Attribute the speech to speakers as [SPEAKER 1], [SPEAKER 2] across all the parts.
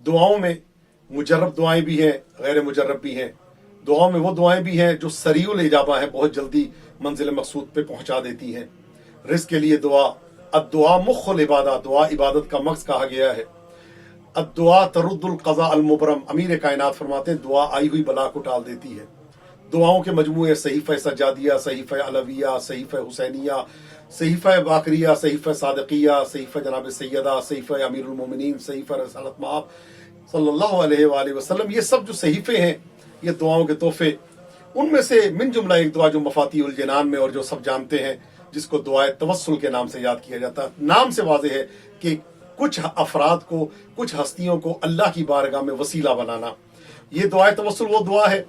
[SPEAKER 1] दुआओं में मुजर्रब दुआएं भी हैं, गैर मुजर्रब भी हैं। दुआओं में वो दुआएं भी हैं जो सरीउल इजाबा है, बहुत जल्दी मंजिल मकसूद पे पहुंचा देती हैं। रिज़्क़ के लिए दुआ, अद्दुआ मुख्खुल इबादा, दुआ इबादत का मक्स कहा गया है। अद्दुआ तरुद्दुल क़ज़ा अल मुबरम, अमीर कायनात फरमाते हैं दुआ आई हुई बला को टाल देती है। दुआओं के मजमूए सहीफ़े सज्जादिया, सहीफ़े अलविया, सहीफ़े हुसैनिया, सहीफ़े बाकरिया, सहीफ़े सादिकिया, सहीफ़े जनाब सैयदा, सहीफ़े अमीरुल मोमिनीन, सहीफ़े रसालत मआब सल्लल्लाहु अलैहि वसल्लम, ये सब जो सहीफ़े हैं ये दुआओं के तोहफे। उनमें से मिन जुमला एक दुआ जो मफातिहुल जनान में और जो सब जानते हैं, जिसको दुआए तवस्सुल के नाम से याद किया जाता है। नाम से वाज़ेह है कि कुछ अफराद को, कुछ हस्तियों को अल्लाह की बारगाह में वसीला बनाना। ये दुआए तवस्सुल वो दुआ है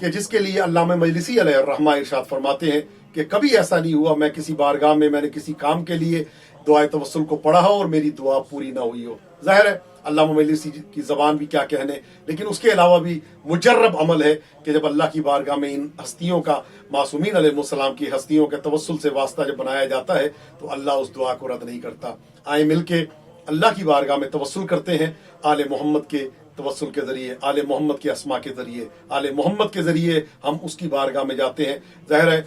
[SPEAKER 1] कि जिसके लिए अल्लामा मजलिसी अलैहिर्रहमा इरशाद फरमाते हैं कि कभी ऐसा नहीं हुआ मैं किसी बारगाह में मैंने किसी काम के लिए दुआए तवस्सुल को पढ़ा हो और मेरी दुआ पूरी ना हुई हो। जाहिर है अल्लामा मजलिसी की ज़बान भी क्या कहने, लेकिन उसके अलावा भी मुजर्रब अमल है कि जब अल्लाह की बारगाह में इन हस्तियों का, मासूमीन अलैहिस्सलाम की हस्तियों के तवस्सुल से वास्ता जब बनाया जाता है तो अल्लाह उस दुआ को रद्द नहीं करता। आए मिलके अल्लाह की बारगाह में तवस्सुल करते हैं आले मोहम्मद के तवस्सुल के ज़रिए, आले मोहम्मद के अस्मा के ज़रिए, आले मोहम्मद के ज़रिए हम उसकी बारगाह में जाते हैं। ज़ाहिर है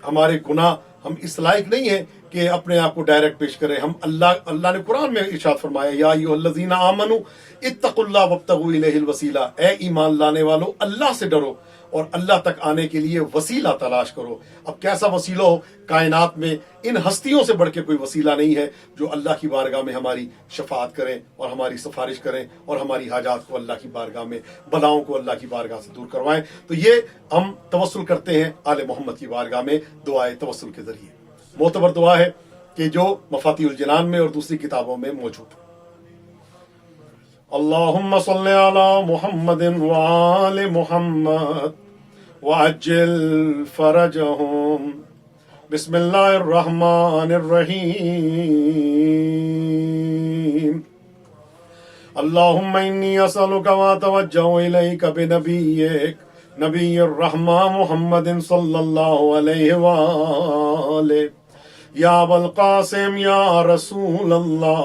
[SPEAKER 1] हमारे गुनाह, हम इस लायक नहीं है कि अपने आप को डायरेक्ट पेश करें। हम अल्लाह ने कुरान में इरशाद फरमाया या अय्युहल्लज़ीना आमनू इत्तक़ुल्लाह वब्तगू इलैहिल वसीला, ए ईमान लाने वालों अल्लाह से डरो और अल्लाह तक आने के लिए वसीला तलाश करो। अब कैसा वसीला हो, कायनात में इन हस्तियों से बढ़ के कोई वसीला नहीं है जो अल्लाह की बारगाह में हमारी शफाअत करें और हमारी सिफारिश करें और हमारी हाजात को अल्लाह की बारगाह में, बलाओं को अल्लाह की बारगाह से दूर करवाएं। तो ये हम तवस्सुल करते हैं आले मोहम्मद की बारगाह में दुआए तवस्सुल के जरिए। मोतबर दुआ है कि जो मफातिहुल जनान में और दूसरी किताबों में मौजूद है। अल्लाहुम्मा सल्लि अला मुहम्मदिन व आले मुहम्मद व अज्जिल फरजहुम। बिस्मिल्लाहिर रहमानिर रहीम। अल्लाहुम्मा इन्नी असअलुका व अतवज्जहु इलैका बिनबिय्यिक नबिय्यिर रहमा मुहम्मदिन सल्लल्लाहु अलैहि व आलिहि या अबुल कासिम या रसूल अल्लाह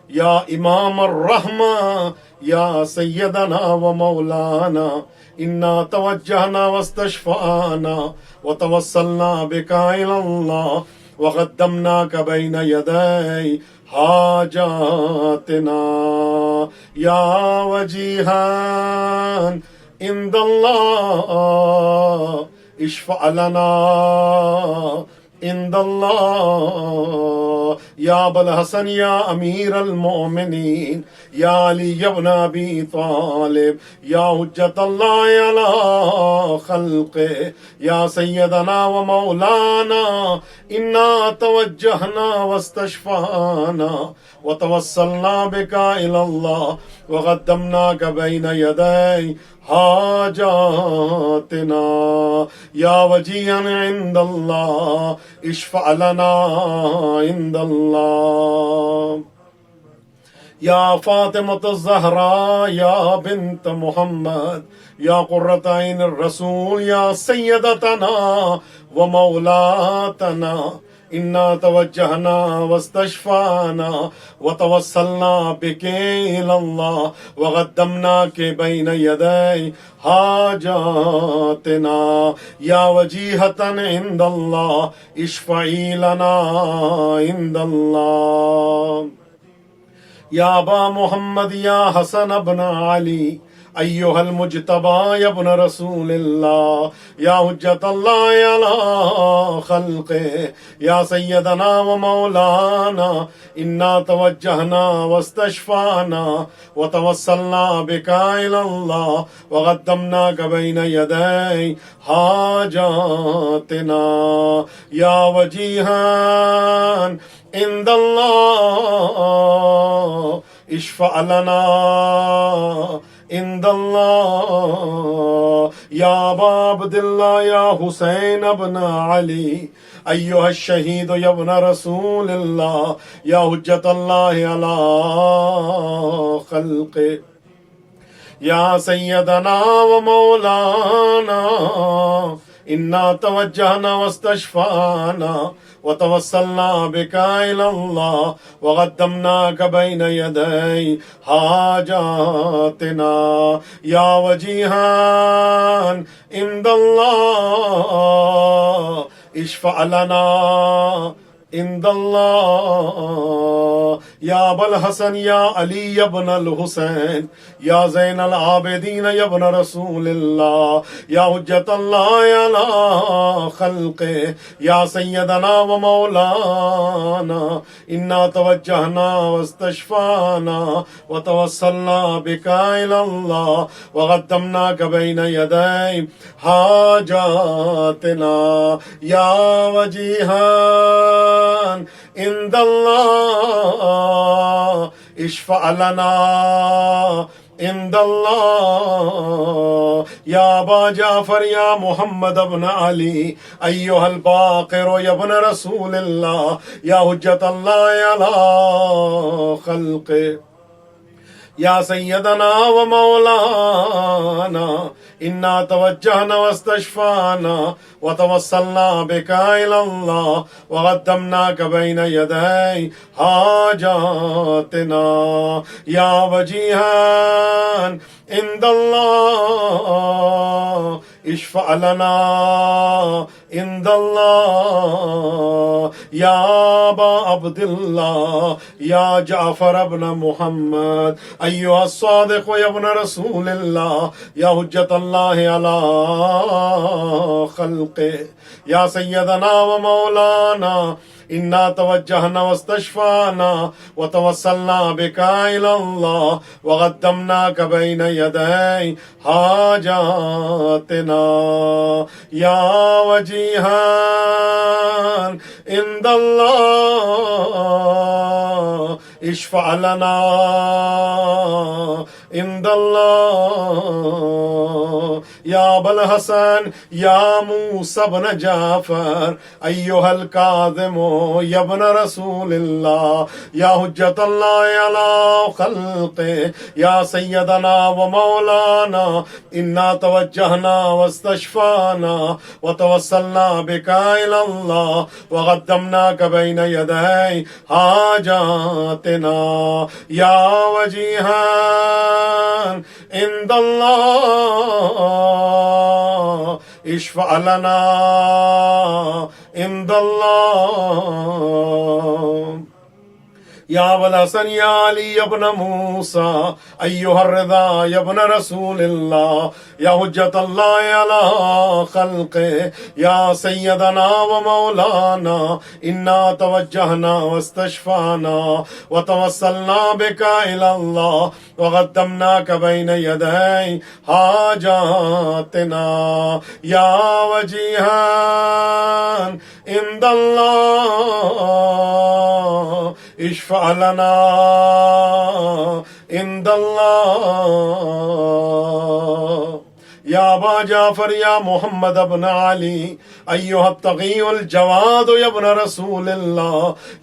[SPEAKER 1] या इमाम रहमा या सैयदना व मौलाना इन्ना तवज्जहना वस्तशफाना व तवस्सलना बिका इलल्लाह व क़द्दमनाका बैन यदै हाजातिना या वजीहान इंदल्लाह इश्फ़अ लना इंदल्लाह या अबुल हसन या अमीर अल मोमिनीन या अली इब्न अबी तालिब या हुज्जतल्लाह अला खल्क़े या सय्यदना व मौलाना इन्ना तवज्जहना वस्तशफाना व तवस्सलना बिका इलल्लाह व क़द्दमनाका बैन यदै हाजातिना या वजीहन इंदल्लाह इश्फ़अ लना इंदल्लाह या फ़ातिमतुज़ ज़हरा या बिन्त मुहम्मद या क़ुर्रत ऐनिर रसूल या सय्यदतना व मौलातना इन्ना तवज्जहना वस्तशफाना व तवस्सलना बिके इलल्लाह व क़द्दमनाका बैन यदै हाजातिना या वजीहतन इंदल्लाह इश्फ़ई लना इंदल्लाह या अबा मोहम्मद या हसन इब्न अली अय्युहल मुज्तबा इब्न रसूलिल्लाह या हुज्जतल्लाह अला खल्क़े या सय्यदना व मौलाना इन्ना तवज्जहना वस्तशफाना व तवस्सलना बिका इलल्लाह व क़द्दमनाका बैन यदै हाजातिना या वजीहान इंदल्लाह इश्फ़अ लना इंदल्लाह या अबा अब्दिल्लाह या हुसैन इब्न अली अय्युह शहीद इब्न रसूलिल्लाह या हुज्जतल्लाह अला खल्क़े या सय्यदना व मौलाना इन्ना तवज्जहना वस्तशफाना वतवस्सलना बिका इलल्लाह वक़द्दमनाका बैन यदै हाजातिना या वजीहान इंदल्लाह इश्फ़अ लना इंदल्लाह या अबल हसन या अली इब्न अल हुसैन या ज़ैन अल आबिदीन इब्न रसूलिल्लाह या हुज्जतल्लाह अला खल्क़े या सय्यदना व मौलाना इन्ना तवज्जहना वस्तशफ़ाना व तवस्सलना बिका इलल्लाह व क़द्दमनाका बैन यदै हाजातिना या वजीहान इंदल्लाह इश्फ़अ लना इंदल्लाह या अबा जाफर या मोहम्मद इब्न अली अय्युहल बाक़िर इब्न रसूलिल्लाह या हुज्जतल्लाह अला खल्क़े या सय्यदना व मौलाना इन्ना तवज्जहना वस्तशफ़ाना व तवस्सलना बिका इलल्लाह व क़द्दमनाका बैन यदै हाजातिना या वजीहान इंदल्लाह इश्फ़अ लना इंदल्लाह या अबा अब्दिल्लाह या जाफर इब्न मुहम्मद अय्युहा सादिक़ इब्न रसूलिल्लाह या हुज्जतल्लाह अला खल्क़े या सय्यदना व मौलाना इन्ना तवज्जहना वस्तशफ़ाना व तवस्सलना बिका इलल्लाह व क़द्दमनाका बैन यदै हाजातिना या वजीहान इंदल्लाह इश्फ़अ लना इंदल्लाह या अबल हसन या मूसा इब्न जाफर अय्युहल काज़िम इब्न रसूलिल्लाह या हुज्जतल्लाह अला खल्क़े या सय्यदना व मौलाना इन्ना तवज्जहना वस्तशफ़ाना व तवस्सलना बिका इलल्लाह व क़द्दमनाका बैन यदै हाजातिना या वजीहान इंदल्लाह इश्फ़अ लना इंदल्लाह या अबल हसन या अली इब्न मूसा अय्युहर रिज़ा इब्न रसूलिल्लाह या हुज्जतल्लाह अला खल्क़े या सय्यदना व मौलाना इन्ना तवज्जहना वस्तशफ़ाना व तवस्सलना बिका इलल्लाह व क़द्दमनाका बैन यदै हाजातिना या वजीहान इंदल्लाह इश्फ़अ लना इंदल्लाह या अबा जाफर या मोहम्मद इब्न अली अय्युहत तक़ीयुल जवाद इब्न रसूलिल्लाह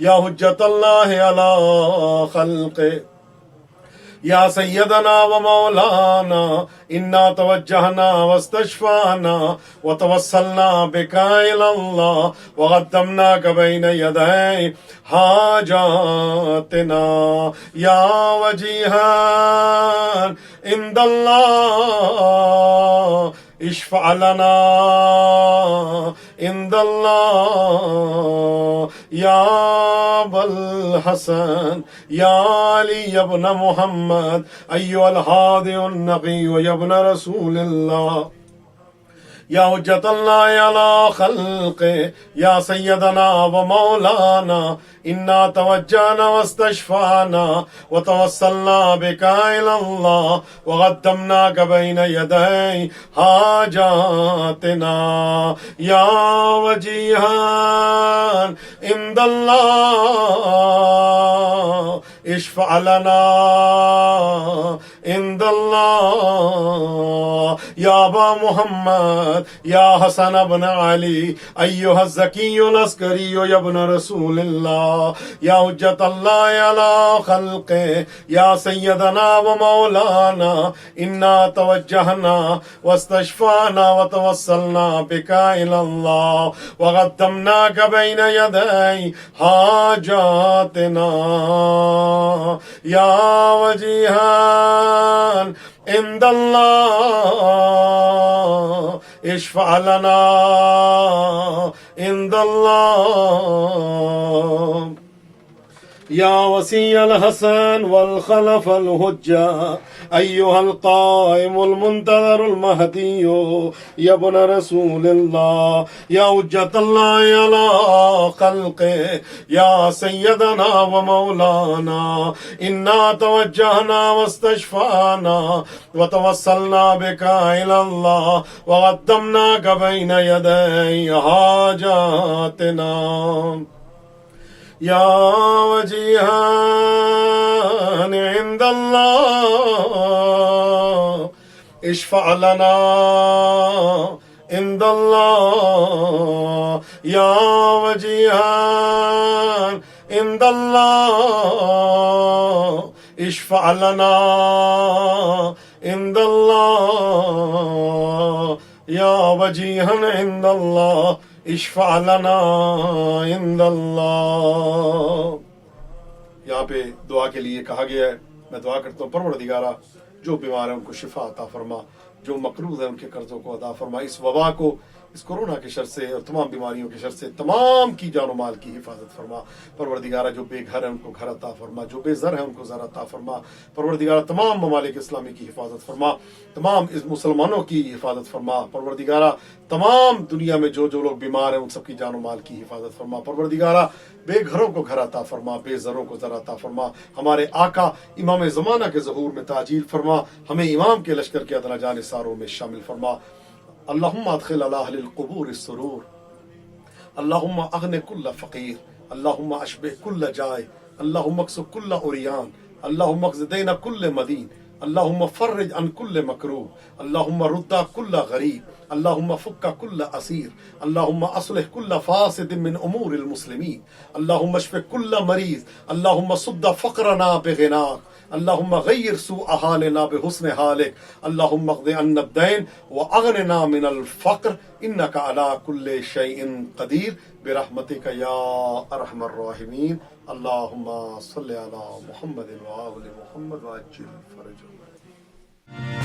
[SPEAKER 1] या हुज्जतल्लाह अला खल्क़े या सय्यदना व मौलाना इन्ना तवज्जहना वस्तशफ़ाना व तवस्सलना बिका इलल्लाह व क़द्दमनाका बैन यदै हाजातिना या वजीहान इंदल्लाह इश्फ़अ लना इंदल्लाह या अबल हसन या अली इब्न मुहम्मद अय्युहल हादी नक़ी इब्न रसूलिल्लाह या हुज्जतल्लाह अला खल्क़े या सय्यदना व मौलाना इन्ना तवज्जहना वस्तशफ़ाना व तवस्सलना बिका इलल्लाह व क़द्दमनाका बैन यदै हाजातिना या वजीहान इंदल्लाह इश्फ़अ लना इंदल्लाह या अबा मुहम्मद या हसन इब्न अली अय्युहा ज़कियुल अस्करी या इब्न रसूलिल्लाह या हुज्जत अल्लाह अला खल्क़े या सय्यदना व मौलाना इन्ना तवज्जहना वस्तशफाना व तवस्सलना बिका इलल्लाह व क़द्दमनाका बैन यदै हाजातना या वजीहान इंदल्लाह इश्फ़अ लना इंदल्लाह या वसीअल हसन वल खलफल हुज्जा अय्युहल काइमुल मुंतज़रुल महदिय्यु या इब्न रसूलिल्लाह या हुज्जतल्लाह अला खल्क़े या सय्यदना व मौलाना इन्ना तवज्जहना वस्तशफाना व तवस्सलना बिका इलल्लाह व क़द्दमनाका बैन यदै हाजातिना या वजीहान इंदल्लाह इश्फ़अ लना इंदल्लाह या वजीहान इंदल्लाह इश्फ़अ लना इंदल्लाह या वजीहान इंदल्लाह इश्फ़अ लना इंदल्लाह। यहाँ पे दुआ के लिए कहा गया है, मैं दुआ करता हूँ परवरदिगारा जो बीमार है उनको शिफा अता फरमा, जो मकरूज है उनके कर्जों को अदा फरमा, इस वबा को, इस कोरोना के शर से और तमाम बीमारियों के शर से तमाम की जान माल की हिफाजत फरमा। परवरदिगारा जो बेघर है उनको घर अता फरमा, जो बेज़र है उनको ज़र अता फरमा। परवरदिगारा तमाम ममालिक इस्लामी की हिफाजत फरमा, तमाम इस मुसलमानों की हिफाजत फरमा। परवरदिगारा तमाम दुनिया में जो जो लोग बीमार हैं उन सब की जान माल की हिफाजत फरमा। परवरदिगारा बेघरों को घर अता फरमा, बेज़रों को ज़र अता फरमा। हमारे आका इमाम ज़माना के ज़हूर में ताजील फरमा, हमें इमाम के लश्कर के अदना जानिसारों में शामिल फरमा। अल्लाहुम्मा अदखिल अला अहलिल क़ुबूर सुरूर, अल्लाहुम्मा अग़नि कुल्ल फ़क़ीर, अल्लाहुम्मा अशबिह कुल्ल जाए, अल्लाहुम्मा अक्सु कुल्ल उरियान, अल्लाहुम्मा अक़्ज़ि दैन कुल्ल मदीन, अल्लाहुम्मा फ़र्रिज अन कुल्ल मकरूह, अल्लाहुम्मा रुद्दा कुल्ल गरीब, अल्लाहुम्मा फ़ुक्का कुल्ल असीर, अल्लाहुम्मा अस्लिह कुल्ल फ़ासिद मिन उमूरिल मुस्लिमीन, अल्लाहुम्मा अशफ़ि कुल्ल मरीज़, अल्लाहुम्मा सुद्द फ़क़रना बिग़िनाक, अल्लाहुम्मा गय्यिर सूअ हालिना बिहुस्न हालिक, अल्लाहुम्मा क़्ज़ि अन्ना अद-दैन व अग़निना मिनल फ़क़्र इन्नका अला कुल्लि शैइन क़दीर बिरहमतिका या अरहमर राहिमीन। अल्लाहुम्मा सल्लि अला मुहम्मद व आलि मुहम्मद व अज्जिल फ़रजहुम।